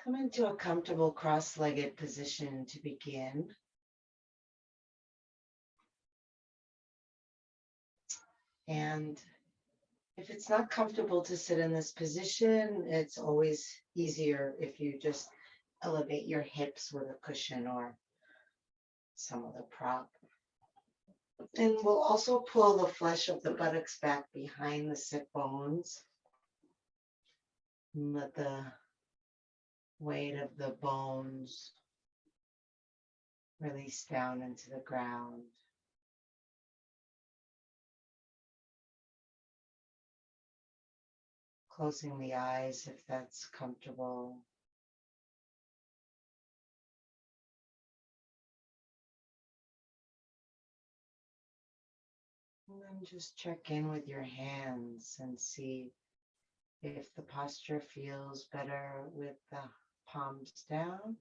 Come into a comfortable cross-legged position to begin. And if it's not comfortable to sit in this position, it's always easier if you just elevate your hips with a cushion or some other prop. And we'll also pull the flesh of the buttocks back behind the sit bones. And let the weight of the bones release down into the ground. Closing the eyes if that's comfortable. And then just check in with your hands and see if the posture feels better with the palms down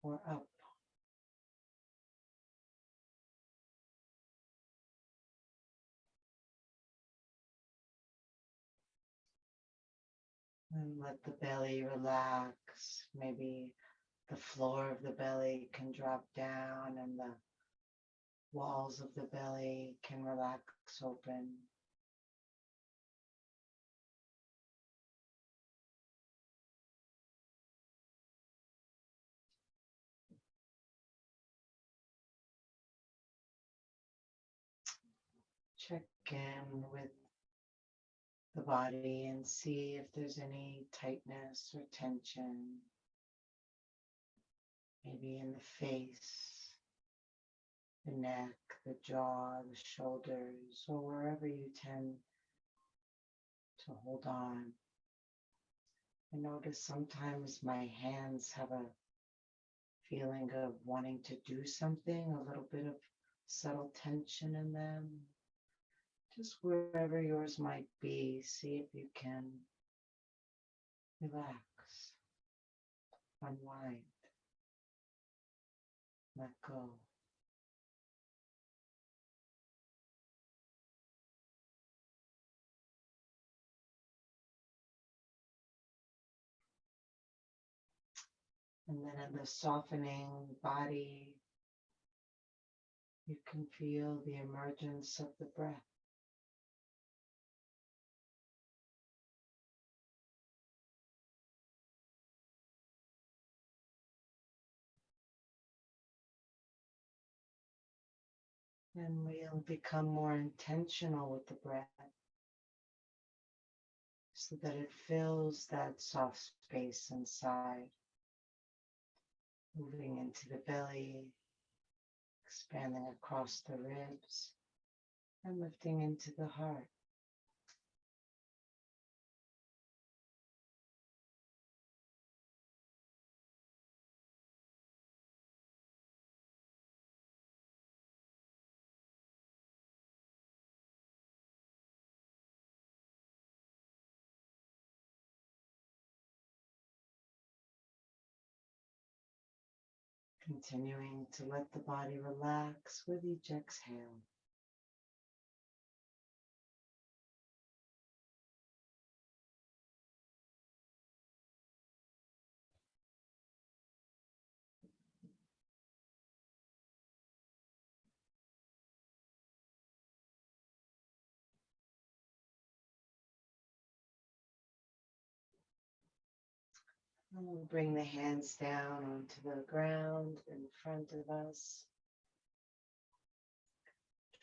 or up. And let the belly relax. Maybe the floor of the belly can drop down and the walls of the belly can relax open. Check in with the body and see if there's any tightness or tension, maybe in the face, the neck, the jaw, the shoulders, or wherever you tend to hold on. I notice sometimes my hands have a feeling of wanting to do something, a little bit of subtle tension in them. Just wherever yours might be, see if you can relax, unwind, let go. And then in the softening body, you can feel the emergence of the breath. And we'll become more intentional with the breath so that it fills that soft space inside, moving into the belly, expanding across the ribs, and lifting into the heart. Continuing to let the body relax with each exhale. And we'll bring the hands down onto the ground in front of us.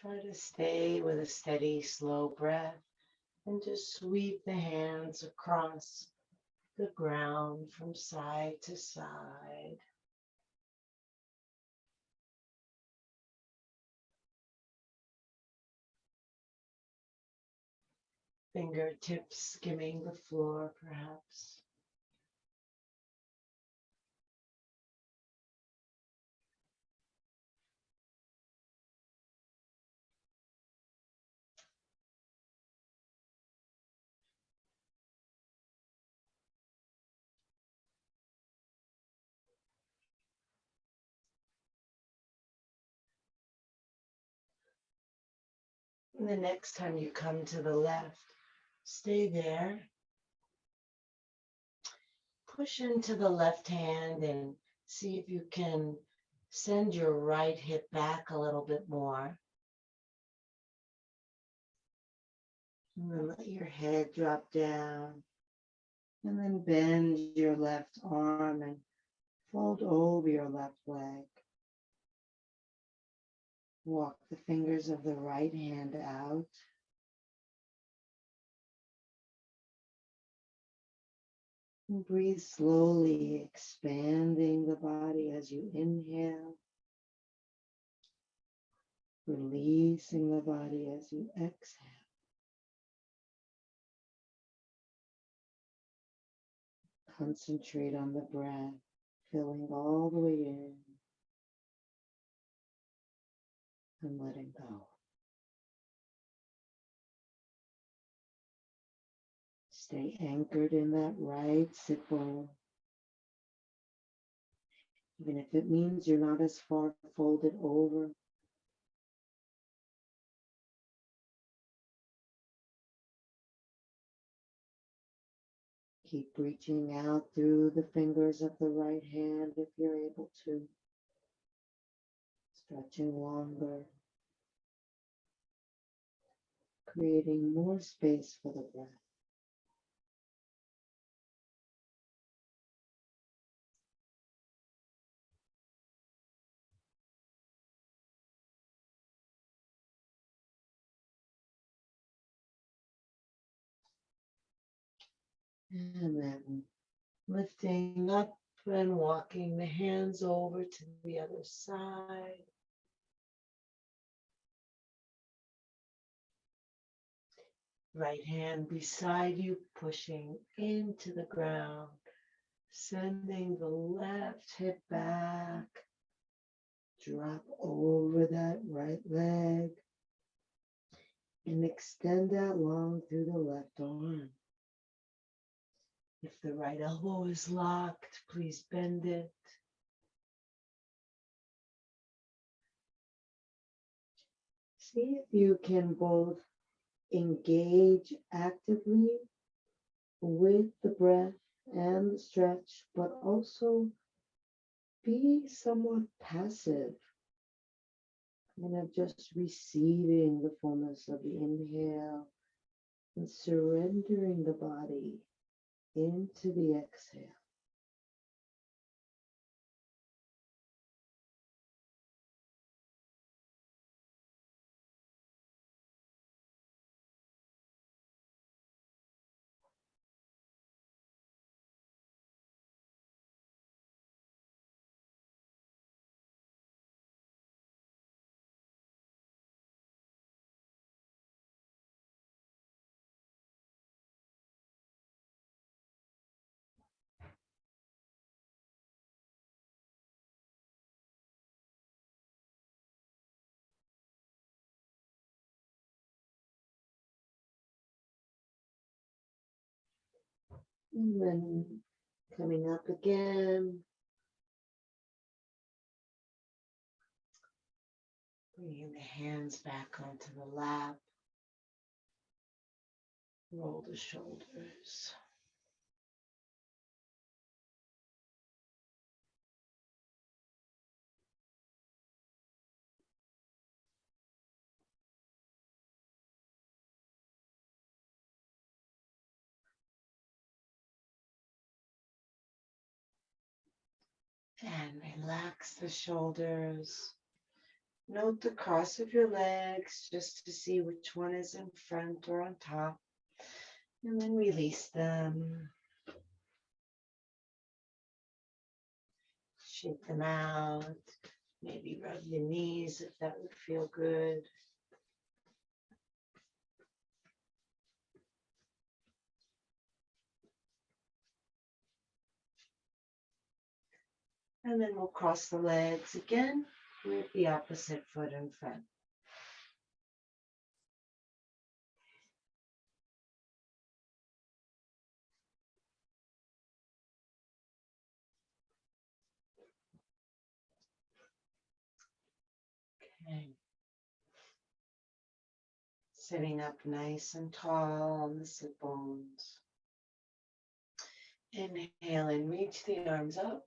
Try to stay with a steady, slow breath and just sweep the hands across the ground from side to side. Fingertips skimming the floor, perhaps. And the next time you come to the left, stay there. push into the left hand and see if you can send your right hip back a little bit more. And then let your head drop down. And then bend your left arm and fold over your left leg. Walk the fingers of the right hand out. And breathe slowly, expanding the body as you inhale. Releasing the body as you exhale. Concentrate on the breath, filling all the way in and letting go. Stay anchored in that right sit bone. Even if it means you're not as far folded over. Keep reaching out through the fingers of the right hand if you're able to. Stretching longer. Creating more space for the breath. And then lifting up and walking the hands over to the other side. Right hand beside you, pushing into the ground, sending the left hip back. Drop over that right leg and extend that long through the left arm. If the right elbow is locked, please bend it. See if you can both engage actively with the breath and the stretch, but also be somewhat passive, kind of just receiving the fullness of the inhale and surrendering the body into the exhale. And then coming up again, bringing the hands back onto the lap, roll the shoulders. And relax the shoulders. Note the cross of your legs just to see which one is in front or on top. And then release them. Shake them out. Maybe rub your knees if that would feel good. And then we'll cross the legs again with the opposite foot in front. Okay. Sitting up nice and tall on the sit bones. Inhale and reach the arms up.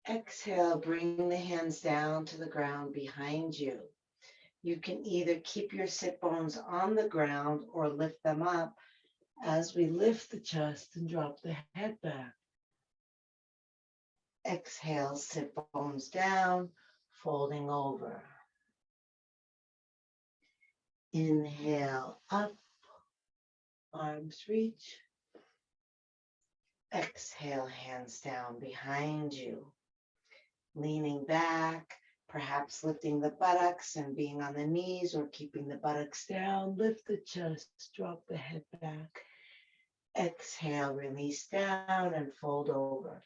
Exhale, bring the hands down to the ground behind you. You can either keep your sit bones on the ground or lift them up as we lift the chest and drop the head back. Exhale, sit bones down, folding over. Inhale, up, arms reach. Exhale, hands down behind you. Leaning back, perhaps lifting the buttocks and being on the knees or keeping the buttocks down. Lift the chest, drop the head back. Exhale, release down and fold over.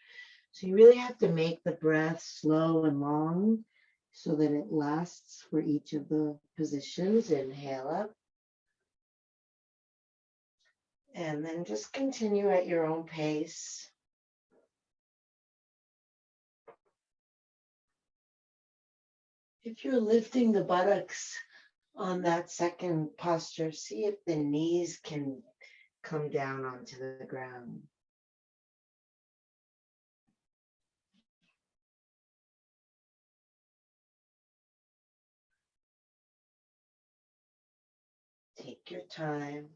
So you really have to make the breath slow and long so that it lasts for each of the positions. Inhale up. And then just continue at your own pace. If you're lifting the buttocks on that second posture, see if the knees can come down onto the ground. Take your time.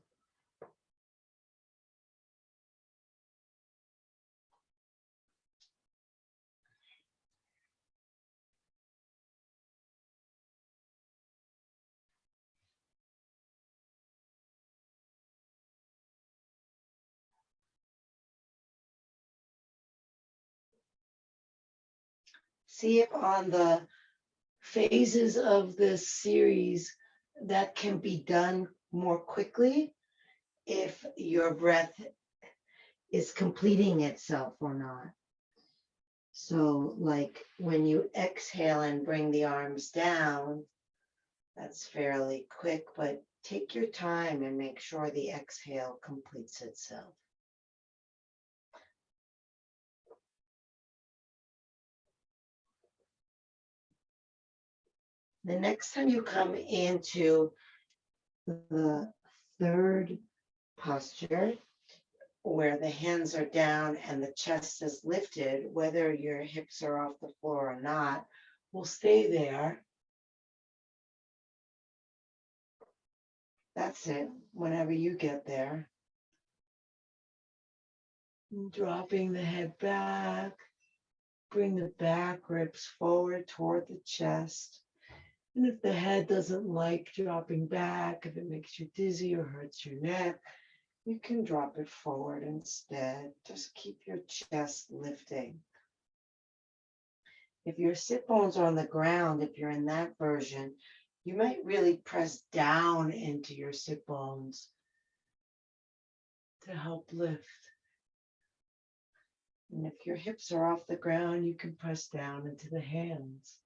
See if on the phases of this series that can be done more quickly, if your breath is completing itself or not. So like when you exhale and bring the arms down, that's fairly quick, but take your time and make sure the exhale completes itself. The next time you come into the third posture, where the hands are down and the chest is lifted, whether your hips are off the floor or not, will stay there. That's it, whenever you get there. Dropping the head back, bring the back ribs forward toward the chest. And if the head doesn't like dropping back, if it makes you dizzy or hurts your neck, you can drop it forward instead. Just keep your chest lifting. If your sit bones are on the ground, if you're in that version, you might really press down into your sit bones to help lift. And if your hips are off the ground, you can press down into the hands.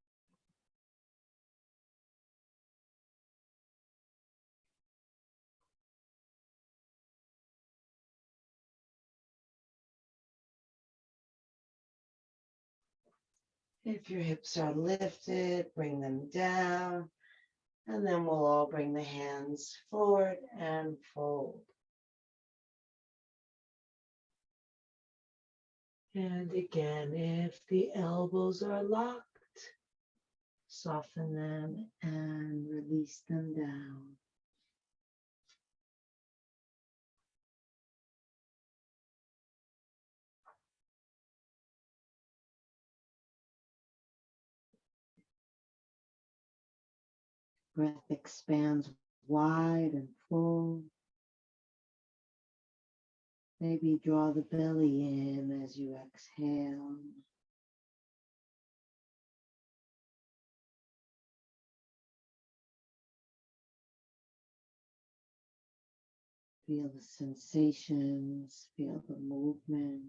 If your hips are lifted, bring them down. And then we'll all bring the hands forward and fold. And again, if the elbows are locked, soften them and release them down. Breath expands wide and full. Maybe draw the belly in as you exhale. Feel the sensations, feel the movement.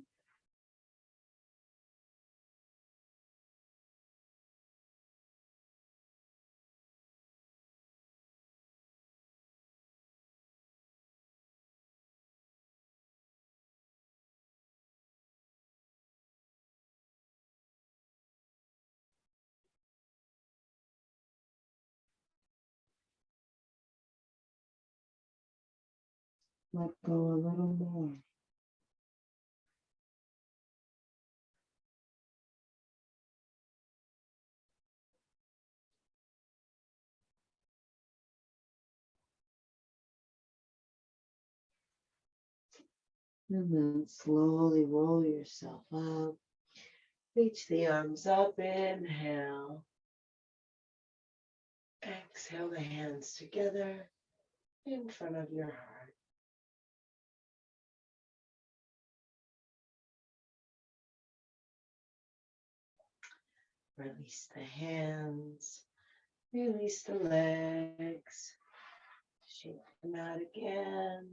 Let go a little more. And then slowly roll yourself up. Reach the arms up. Inhale. Exhale the hands together in front of your heart. Release the hands. Release the legs. Shake them out again.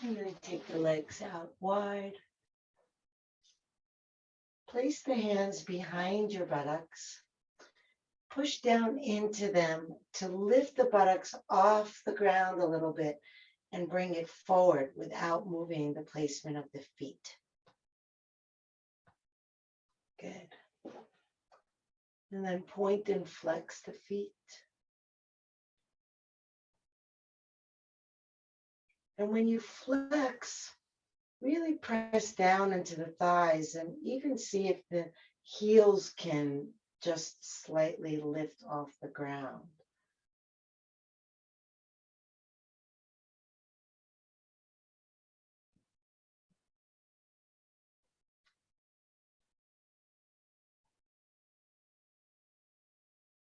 And then take the legs out wide. Place the hands behind your buttocks. Push down into them to lift the buttocks off the ground a little bit and bring it forward without moving the placement of the feet. Good. And then point and flex the feet. And when you flex, really press down into the thighs and even see if the heels can just slightly lift off the ground.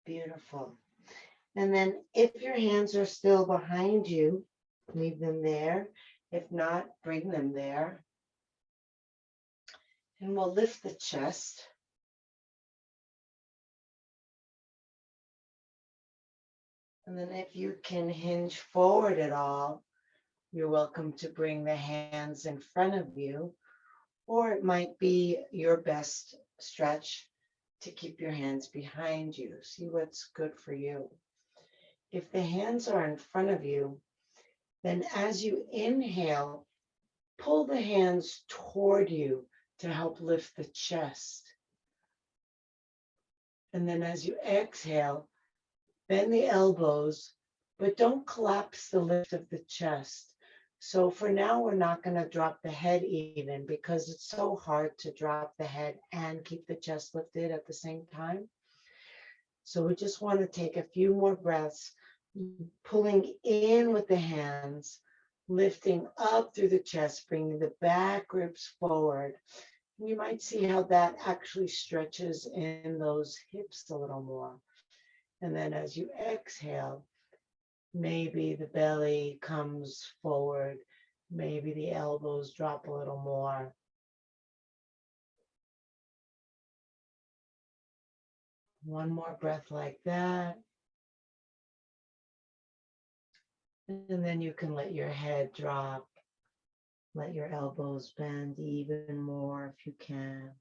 Beautiful. And then if your hands are still behind you, leave them there. If not, bring them there. And we'll lift the chest. And then if you can hinge forward at all, you're welcome to bring the hands in front of you, or it might be your best stretch to keep your hands behind you. See what's good for you. If the hands are in front of you, then as you inhale, pull the hands toward you to help lift the chest. And then as you exhale, bend the elbows, but don't collapse the lift of the chest. So for now, we're not going to drop the head even because it's so hard to drop the head and keep the chest lifted at the same time. So we just want to take a few more breaths, pulling in with the hands, lifting up through the chest, bringing the back ribs forward. You might see how that actually stretches in those hips a little more. And then as you exhale, maybe the belly comes forward, maybe the elbows drop a little more. One more breath like that. And then you can let your head drop. Let your elbows bend even more if you can.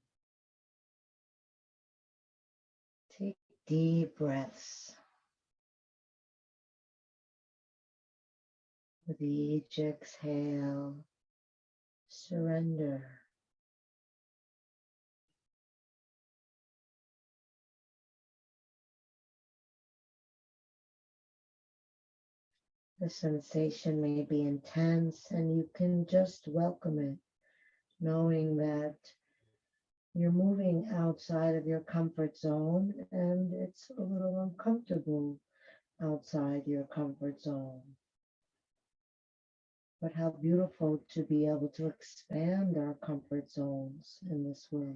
Take deep breaths. With each exhale, surrender. The sensation may be intense and you can just welcome it, knowing that you're moving outside of your comfort zone and it's a little uncomfortable outside your comfort zone. But how beautiful to be able to expand our comfort zones in this way.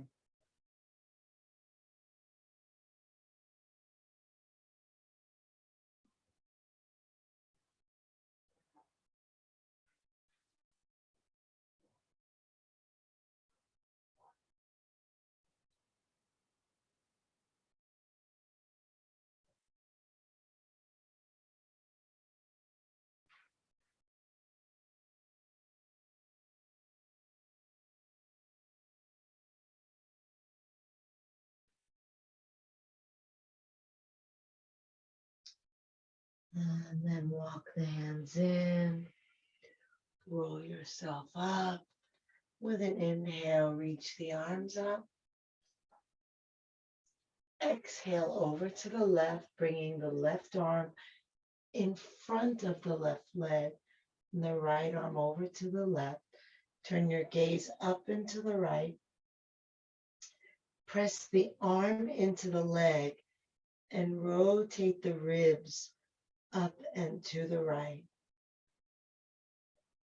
And then walk the hands in, roll yourself up. With an inhale, reach the arms up. Exhale over to the left, bringing the left arm in front of the left leg and the right arm over to the left. Turn your gaze up and to the right. Press the arm into the leg and rotate the ribs up and to the right.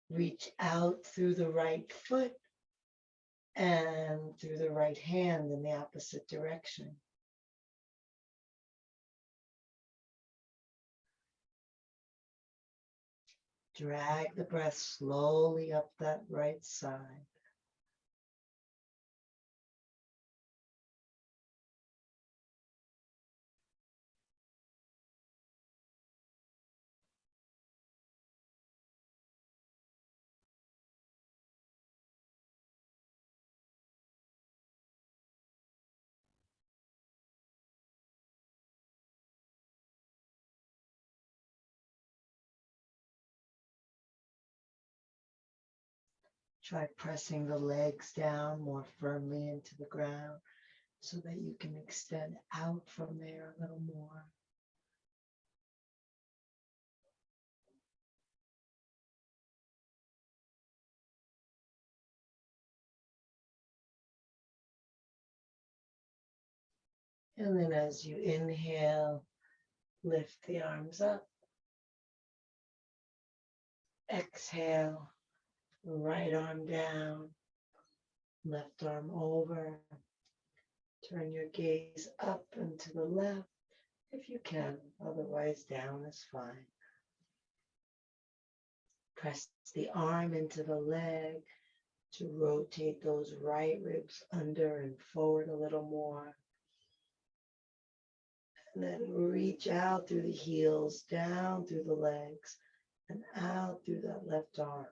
Reach out through the right foot and through the right hand in the opposite direction. Drag the breath slowly up that right side. Try pressing the legs down more firmly into the ground so that you can extend out from there a little more. And then as you inhale, lift the arms up. Exhale, right arm down, left arm over. Turn your gaze up and to the left if you can, otherwise down is fine. Press the arm into the leg to rotate those right ribs under and forward a little more. And then reach out through the heels, down through the legs, and out through that left arm.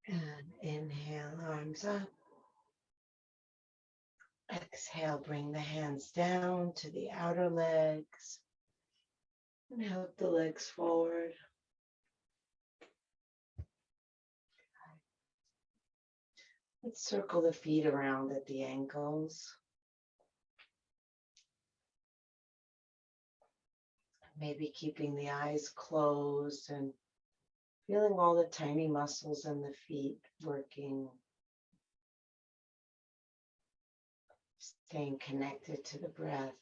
And inhale, arms up. Exhale, bring the hands down to the outer legs and help the legs forward. Let's circle the feet around at the ankles. Maybe keeping the eyes closed and feeling all the tiny muscles in the feet working. Staying connected to the breath,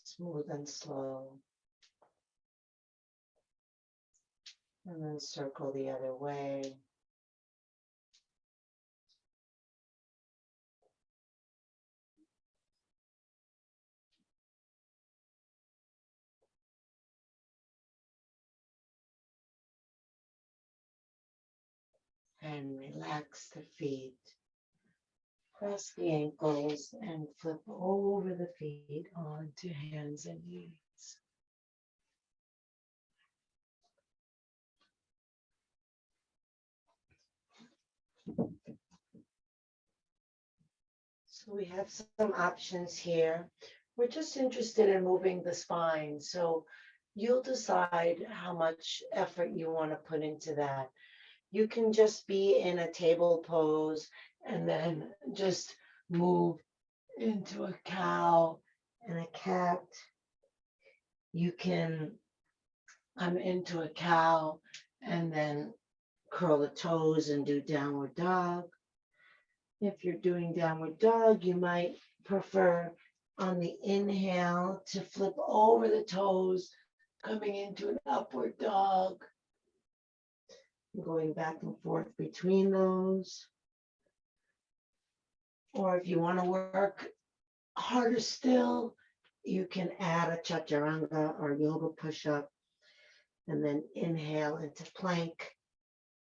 smooth and slow. And then circle the other way. And relax the feet. Press the ankles and flip over the feet onto hands and knees. So we have some options here. We're just interested in moving the spine. So you'll decide how much effort you want to put into that. You can just be in a table pose and then just move into a cow and a cat. You can come into a cow and then curl the toes and do downward dog. If you're doing downward dog, you might prefer on the inhale to flip over the toes, coming into an upward dog, going back and forth between those. Or if you want to work harder still, you can add a chaturanga or yoga push-up and then inhale into plank,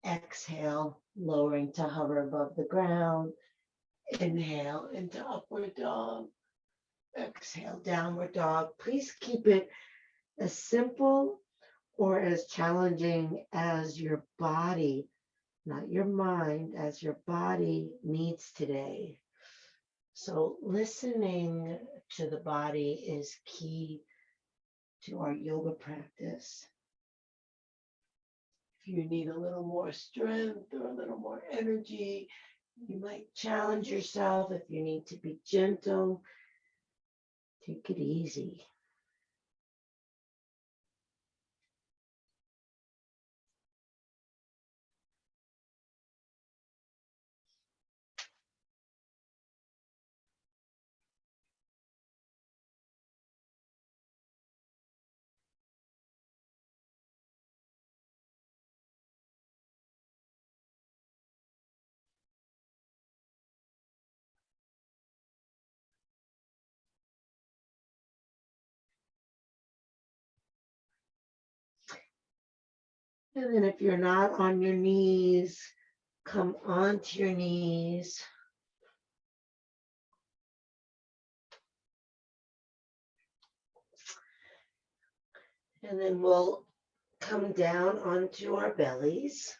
exhale, lowering to hover above the ground, inhale into upward dog, exhale, downward dog. Please keep it as simple or as challenging as your body not your mind, as your body needs today. So listening to the body is key to our yoga practice. If you need a little more strength or a little more energy, you might challenge yourself. If you need to be gentle, take it easy. And then if you're not on your knees, come onto your knees. And then we'll come down onto our bellies,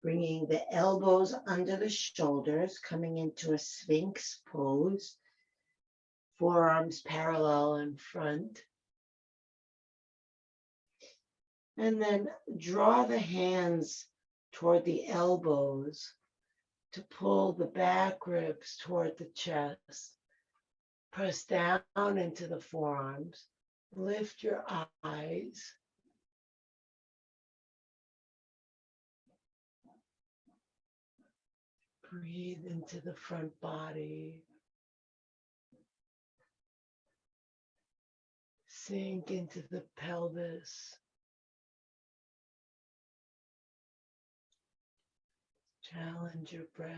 bringing the elbows under the shoulders, coming into a Sphinx pose, forearms parallel in front. And then draw the hands toward the elbows to pull the back ribs toward the chest. Press down into the forearms. Lift your eyes. Breathe into the front body. Sink into the pelvis. Challenge your breath.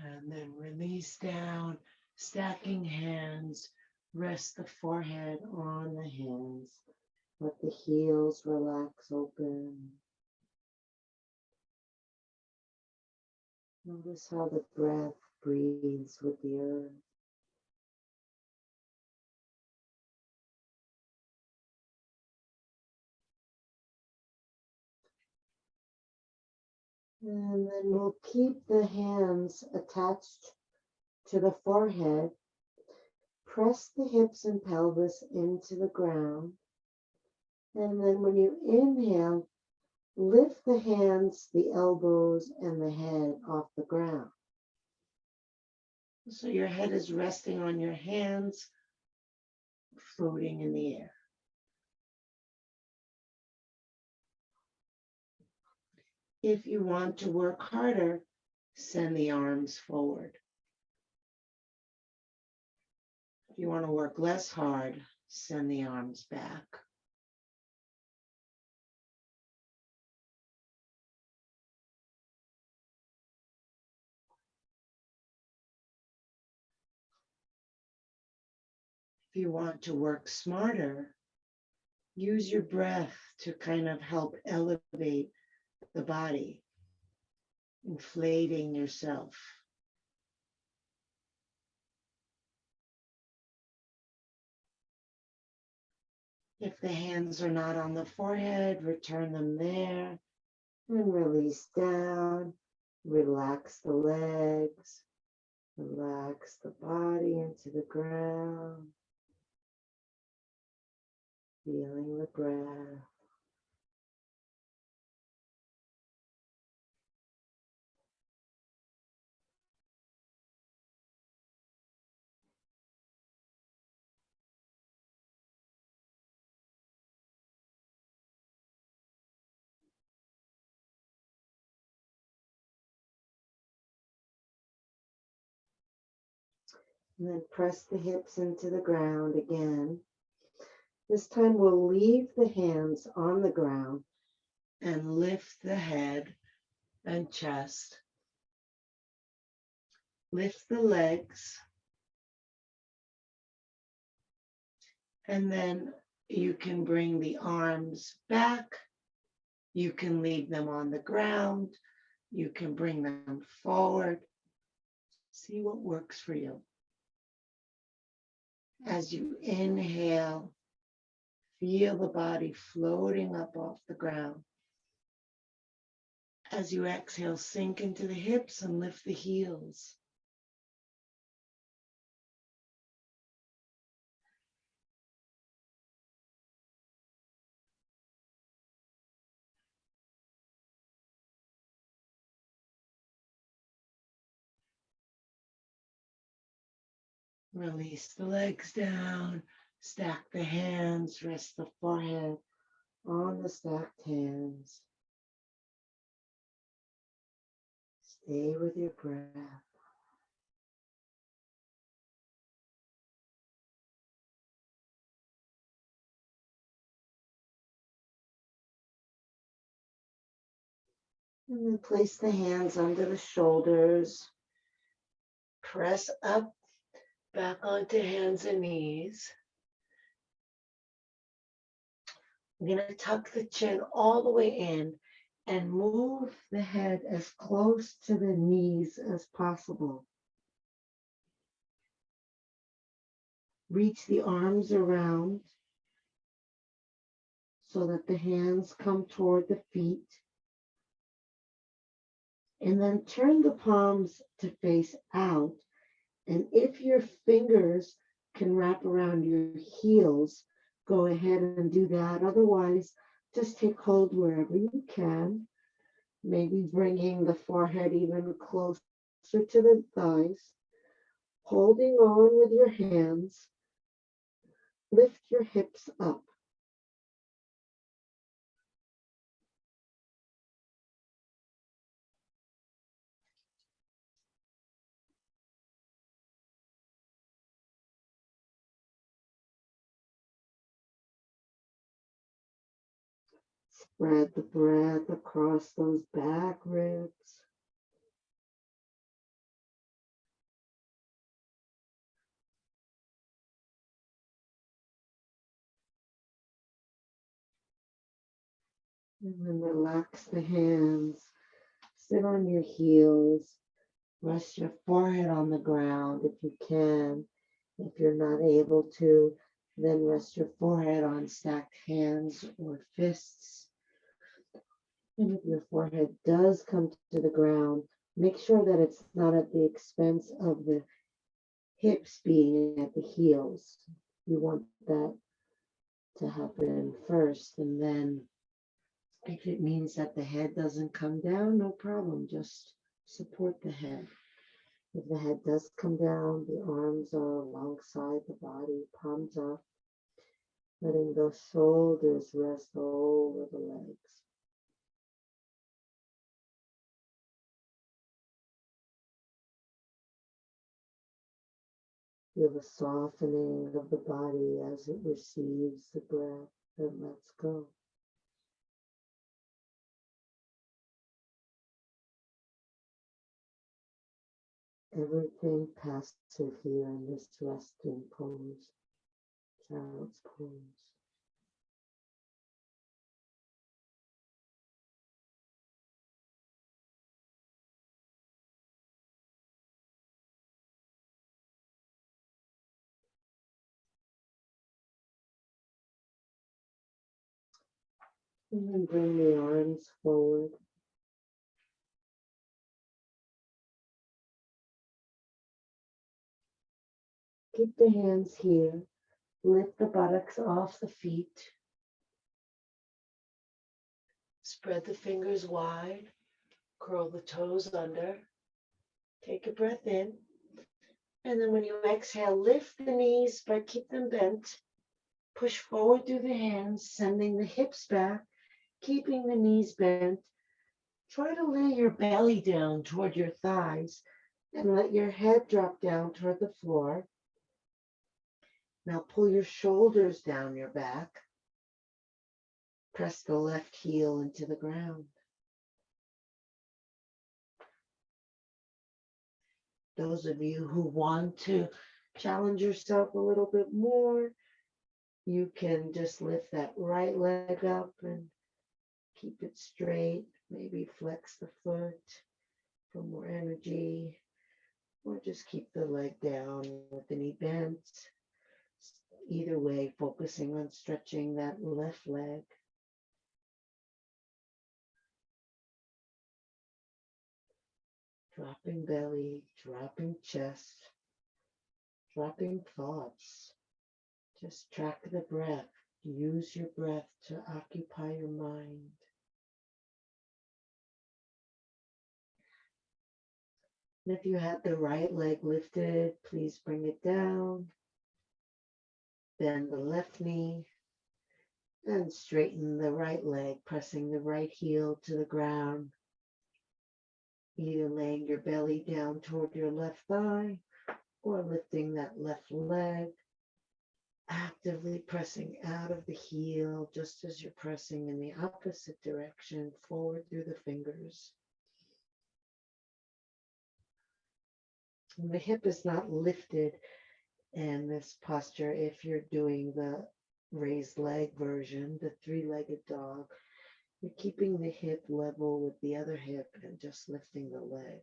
And then release down, stacking hands. Rest the forehead on the hands. Let the heels relax open. Notice how the breath breathes with the earth. And then we'll keep the hands attached to the forehead. Press the hips and pelvis into the ground. And then when you inhale, lift the hands, the elbows, and the head off the ground. So your head is resting on your hands, floating in the air. If you want to work harder, send the arms forward. If you want to work less hard, send the arms back. If you want to work smarter, use your breath to kind of help elevate the body, inflating yourself. If the hands are not on the forehead, return them there and release down. Relax the legs, relax the body into the ground, feeling the breath. And then press the hips into the ground again. This time we'll leave the hands on the ground and lift the head and chest. Lift the legs. And then you can bring the arms back. You can leave them on the ground. You can bring them forward. See what works for you. As you inhale, feel the body floating up off the ground. As you exhale, sink into the hips and lift the heels. Release the legs down, stack the hands, rest the forehead on the stacked hands. Stay with your breath. And then place the hands under the shoulders. Press up, back onto hands and knees. We're going to tuck the chin all the way in and move the head as close to the knees as possible. Reach the arms around so that the hands come toward the feet. And then turn the palms to face out. And if your fingers can wrap around your heels, go ahead and do that. Otherwise, just take hold wherever you can. Maybe bringing the forehead even closer to the thighs. Holding on with your hands. Lift your hips up. Spread the breath across those back ribs. And then relax the hands. Sit on your heels. Rest your forehead on the ground if you can. If you're not able to, then rest your forehead on stacked hands or fists. And if your forehead does come to the ground, make sure that it's not at the expense of the hips being at the heels. You want that to happen first, and then if it means that the head doesn't come down, no problem, just support the head. If the head does come down, the arms are alongside the body, palms up, letting those shoulders rest over the legs. Feel the softening of the body as it receives the breath and lets go. Everything passive here in this resting pose, child's pose. And then bring the arms forward. Keep the hands here. Lift the buttocks off the feet. Spread the fingers wide. Curl the toes under. Take a breath in. And then when you exhale, lift the knees but keep them bent. Push forward through the hands, sending the hips back, keeping the knees bent. Try to lay your belly down toward your thighs and let your head drop down toward the floor. Now pull your shoulders down your back. Press the left heel into the ground. Those of you who want to challenge yourself a little bit more, you can just lift that right leg up and keep it straight. Maybe flex the foot for more energy, or just keep the leg down with the knee bent. Either way, focusing on stretching that left leg. Dropping belly, dropping chest, dropping thoughts. Just track the breath. Use your breath to occupy your mind. And if you had the right leg lifted, please bring it down. Bend the left knee and straighten the right leg, pressing the right heel to the ground. Either laying your belly down toward your left thigh or lifting that left leg, actively pressing out of the heel just as you're pressing in the opposite direction forward through the fingers. And the hip is not lifted in this posture if you're doing the raised leg version, the three-legged dog. You're keeping the hip level with the other hip and just lifting the leg.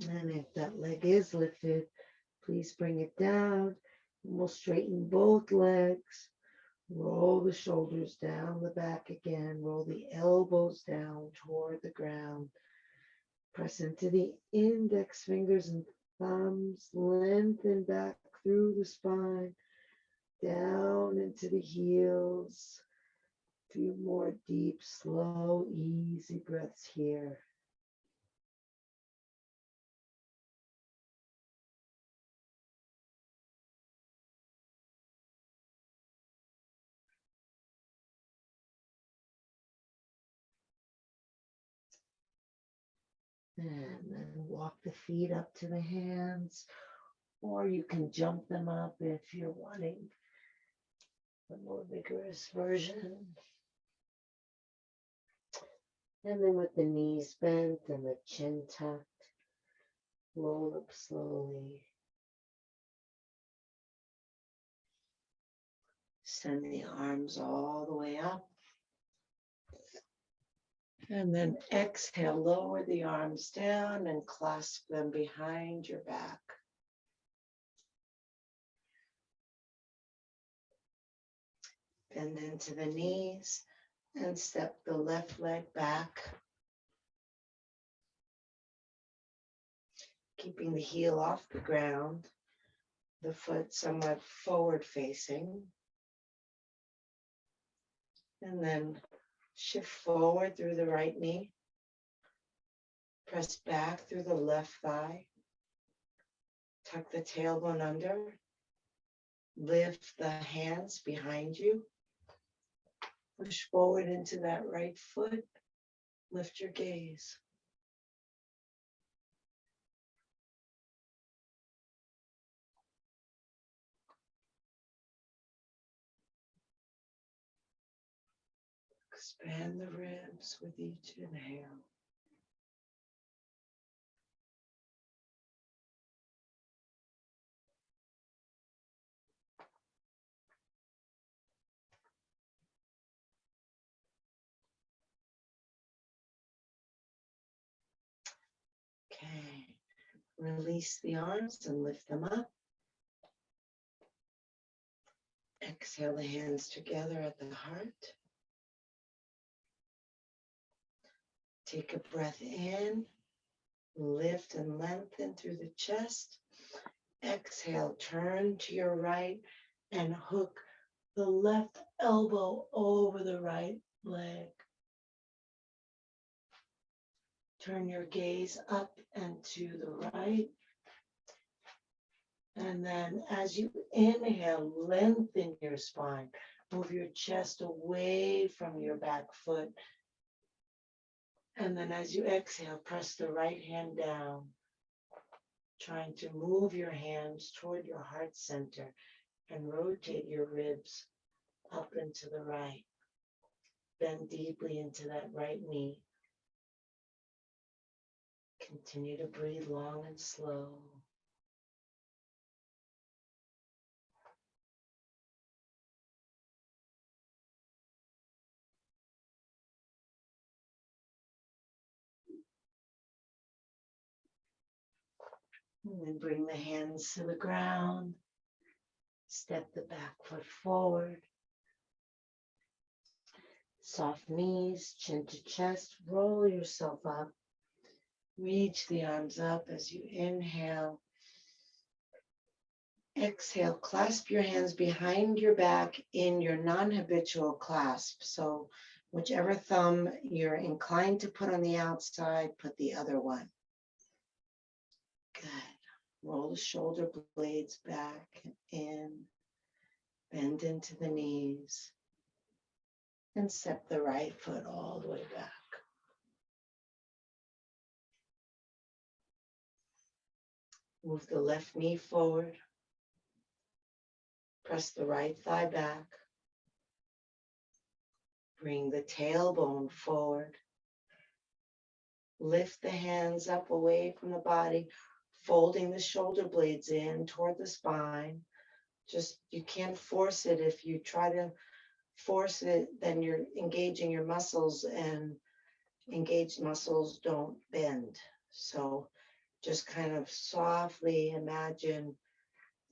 And if that leg is lifted, please bring it down. And we'll straighten both legs. Roll the shoulders down the back again. Roll the elbows down toward the ground. Press into the index fingers and thumbs. Lengthen back through the spine. Down into the heels. A few more deep, slow, easy breaths here. And then walk the feet up to the hands, or you can jump them up if you're wanting the more vigorous version. And then with the knees bent and the chin tucked, roll up slowly. Send the arms all the way up. And then exhale, lower the arms down and clasp them behind your back. Bend into the knees and step the left leg back. Keeping the heel off the ground, the foot somewhat forward facing. And then shift forward through the right knee. Press back through the left thigh. Tuck the tailbone under. Lift the hands behind you. Push forward into that right foot. Lift your gaze. Expand the ribs with each inhale. Okay. Release the arms and lift them up. Exhale the hands together at the heart. Take a breath in. Lift and lengthen through the chest. Exhale, turn to your right and hook the left elbow over the right leg. Turn your gaze up and to the right. And then as you inhale, lengthen your spine. Move your chest away from your back foot. And then as you exhale, press the right hand down, trying to move your hands toward your heart center and rotate your ribs up and to the right. Bend deeply into that right knee. Continue to breathe long and slow. And then bring the hands to the ground. Step the back foot forward. Soft knees, chin to chest. Roll yourself up. Reach the arms up as you inhale. Exhale, clasp your hands behind your back in your non-habitual clasp. So whichever thumb you're inclined to put on the outside, put the other one. Good. Roll the shoulder blades back in. Bend into the knees. And step the right foot all the way back. Move the left knee forward. Press the right thigh back. Bring the tailbone forward. Lift the hands up away from the body, folding the shoulder blades in toward the spine. Just, you can't force it. If you try to force it, then you're engaging your muscles, and engaged muscles don't bend. So just kind of softly imagine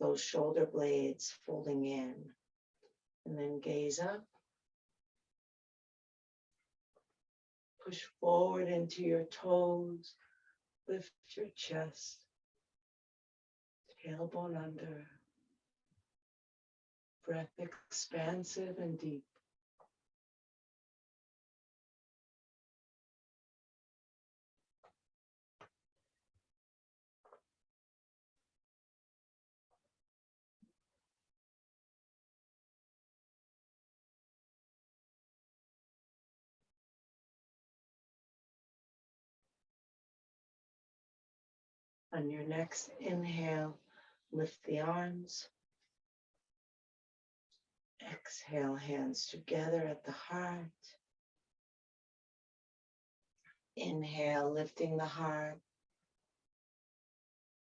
those shoulder blades folding in, and then gaze up. Push forward into your toes. Lift your chest. Tailbone under. Breath expansive and deep. On your next inhale, lift the arms. Exhale, hands together at the heart. Inhale, lifting the heart.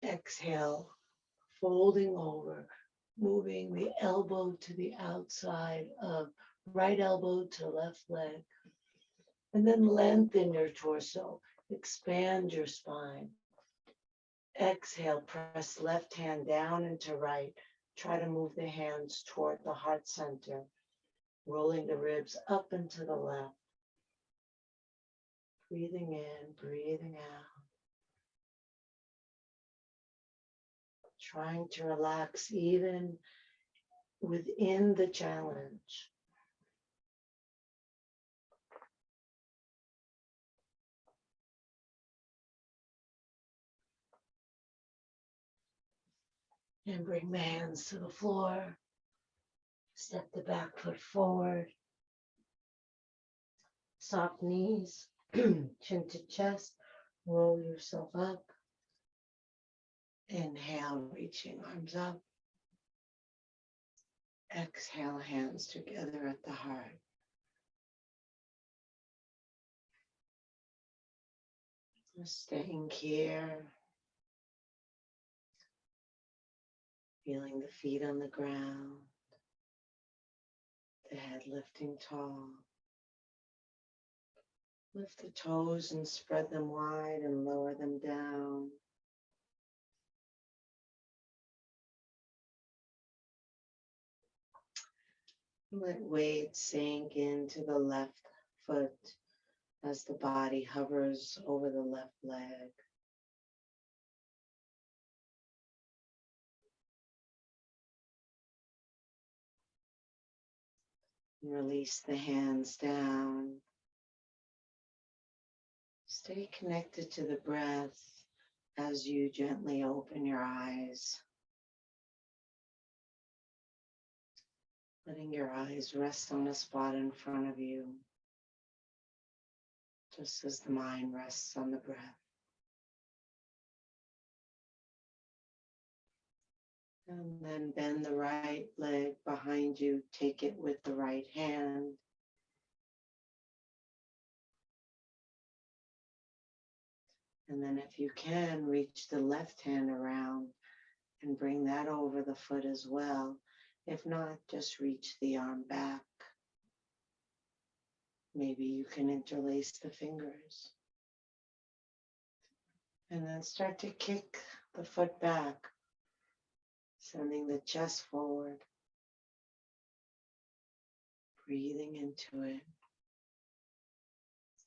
Exhale, folding over, moving the elbow to the outside of right elbow to left leg. And then lengthen your torso, expand your spine. Exhale, press left hand down into right. Try to move the hands toward the heart center, rolling the ribs up and to the left. Breathing in, breathing out. Trying to relax even within the challenge. And bring the hands to the floor. Step the back foot forward. Soft knees, chin to chest. Roll yourself up. Inhale, reaching arms up. Exhale, hands together at the heart. Staying here. Feeling the feet on the ground. The head lifting tall. Lift the toes and spread them wide and lower them down. Let weight sink into the left foot as the body hovers over the left leg. Release the hands down. Stay connected to the breath as you gently open your eyes. Letting your eyes rest on a spot in front of you, just as the mind rests on the breath. And then bend the right leg behind you. Take it with the right hand. And then if you can, reach the left hand around and bring that over the foot as well. If not, just reach the arm back. Maybe you can interlace the fingers. And then start to kick the foot back, sending the chest forward, breathing into it.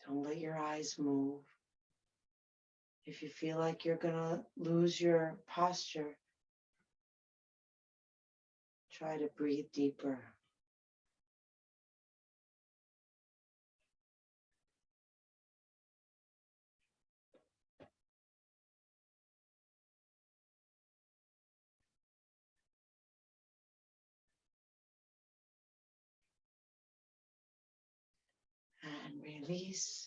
Don't let your eyes move. If you feel like you're going to lose your posture, try to breathe deeper. And release.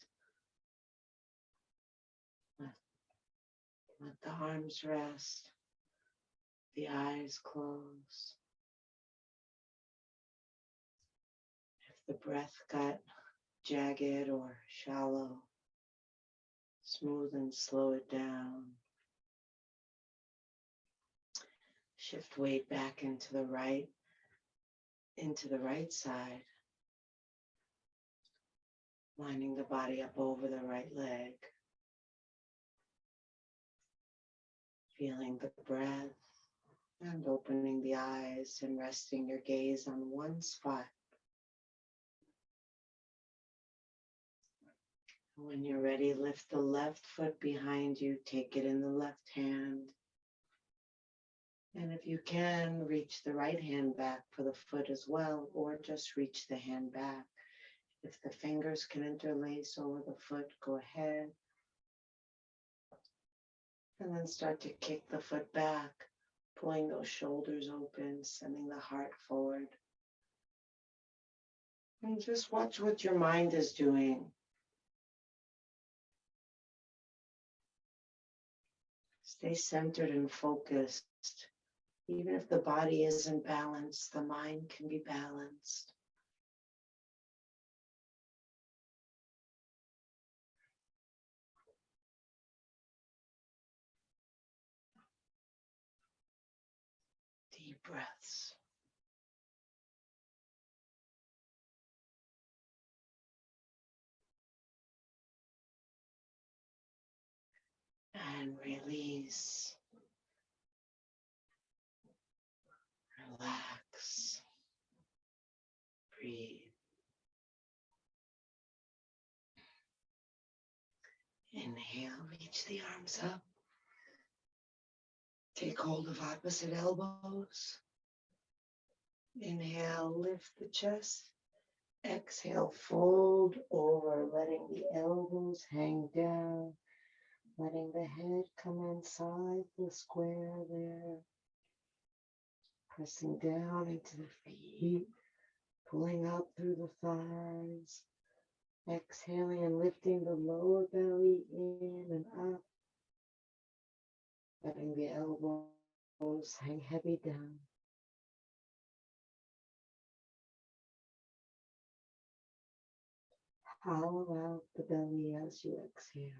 Let the arms rest, the eyes close. If the breath got jagged or shallow, smooth and slow it down. Shift weight back into the right side, lining the body up over the right leg. Feeling the breath and opening the eyes and resting your gaze on one spot. When you're ready, lift the left foot behind you, take it in the left hand. And if you can, reach the right hand back for the foot as well, or just reach the hand back. If the fingers can interlace over the foot, go ahead. And then start to kick the foot back, pulling those shoulders open, sending the heart forward. And just watch what your mind is doing. Stay centered and focused. Even if the body isn't balanced, the mind can be balanced. Deep breaths. And release. Relax. Breathe. Inhale, reach the arms up. Take hold of opposite elbows. Inhale, lift the chest. Exhale, fold over, letting the elbows hang down, letting the head come inside the square there. Pressing down into the feet, pulling up through the thighs. Exhaling and lifting the lower belly in and up. Letting the elbows hang heavy down. Hollow out the belly as you exhale.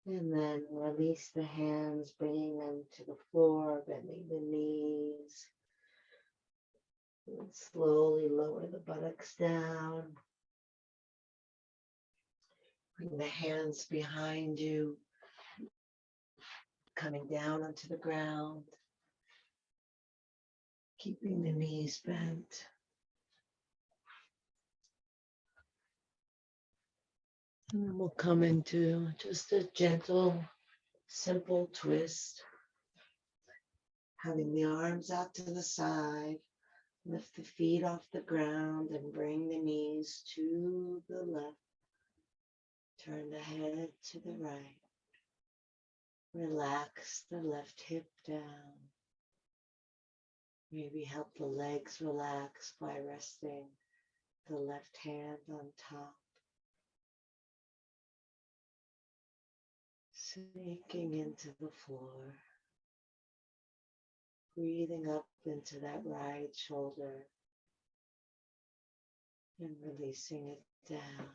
And then release the hands, bringing them to the floor, bending the knees. And slowly lower the buttocks down. Bring the hands behind you, coming down onto the ground. Keeping the knees bent. And then we'll come into just a gentle, simple twist. Having the arms out to the side, lift the feet off the ground and bring the knees to the left, Turn the head to the right. Relax the left hip down. Maybe help the legs relax by resting the left hand on top. Sinking into the floor. Breathing up into that right shoulder and releasing it down.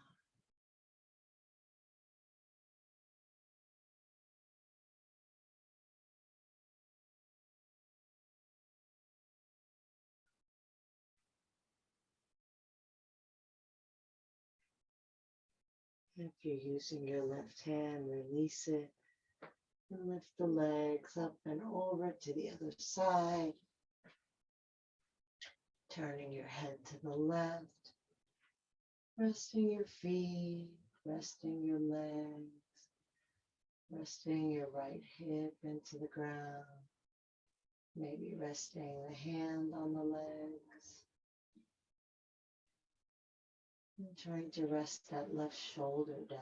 If you're using your left hand, release it and lift the legs up and over to the other side. Turning your head to the left, resting your feet, resting your legs, resting your right hip into the ground, maybe resting the hand on the legs, and trying to rest that left shoulder down.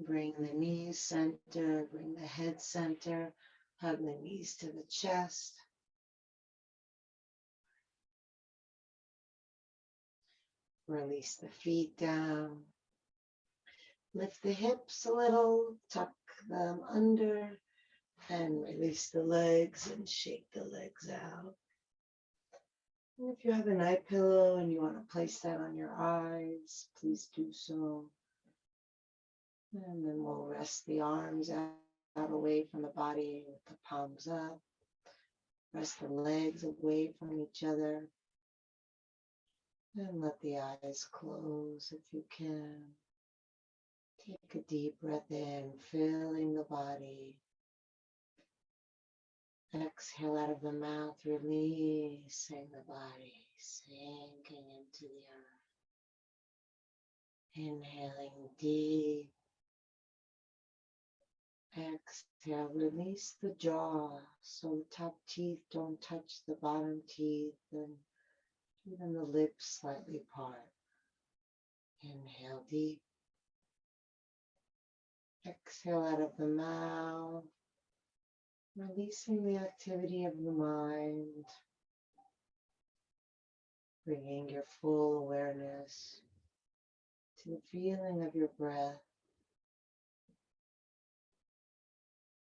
Bring the knees center, bring the head center, hug the knees to the chest. Release the feet down. Lift the hips a little, tuck them under, and release the legs and shake the legs out. And if you have an eye pillow and you want to place that on your eyes, please do so. And then we'll rest the arms out away from the body with the palms up. Rest the legs away from each other. And let the eyes close if you can. Take a deep breath in, filling the body. Exhale out of the mouth, releasing the body, sinking into the earth. Inhaling deep. Exhale, release the jaw so the top teeth don't touch the bottom teeth and even the lips slightly part. Inhale deep. Exhale out of the mouth, releasing the activity of the mind, bringing your full awareness to the feeling of your breath.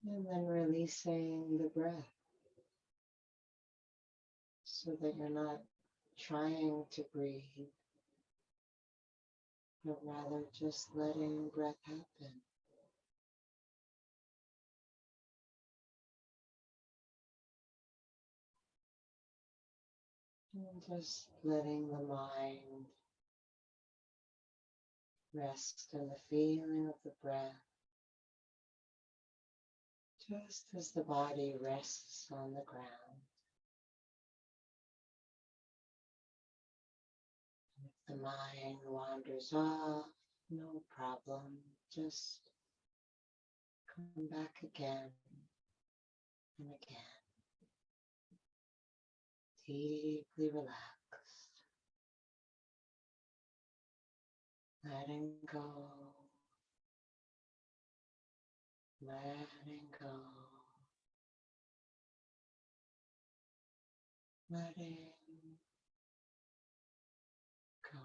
And then releasing the breath so that you're not trying to breathe, but rather just letting breath happen. And just letting the mind rest in the feeling of the breath, just as the body rests on the ground. The mind wanders off, no problem. Just come back again and again. Deeply relaxed. Letting go. Letting go. Letting go.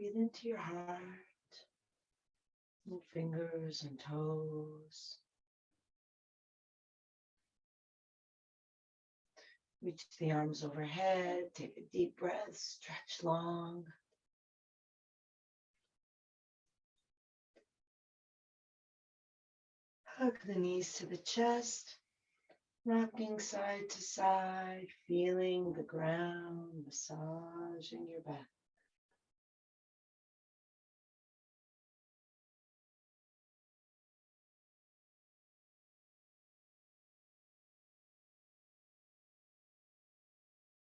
Breathe into your heart. Move fingers and toes. Reach the arms overhead. Take a deep breath. Stretch long. Hug the knees to the chest. Rocking side to side. Feeling the ground massaging your back.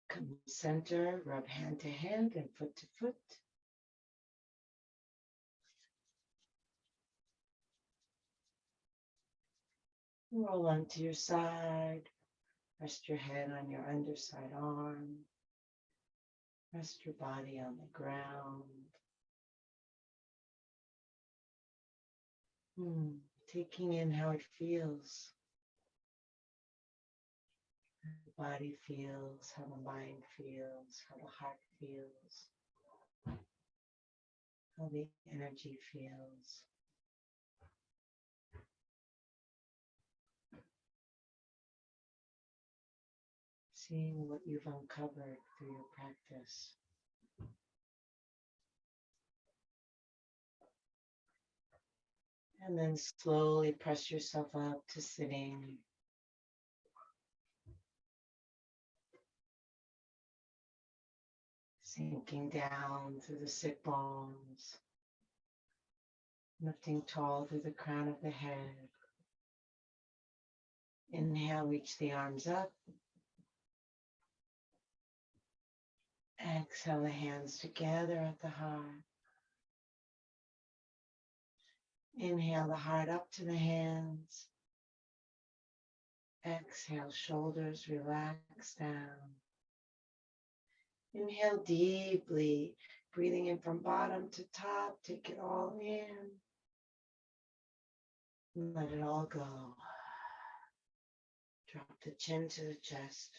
Come center, rub hand to hand and foot to foot. Roll onto your side. Rest your head on your underside arm. Rest your body on the ground. Taking in how it feels. How the body feels, how the mind feels, how the heart feels, how the energy feels. Seeing what you've uncovered through your practice. And then slowly press yourself up to sitting. Sinking down through the sit bones. Lifting tall through the crown of the head. Inhale, reach the arms up. Exhale the hands together at the heart. Inhale the heart up to the hands. Exhale, shoulders relax down. Inhale deeply, breathing in from bottom to top. Take it all in. And let it all go. Drop the chin to the chest.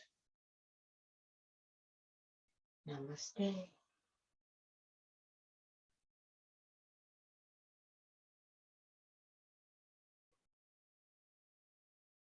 Namaste.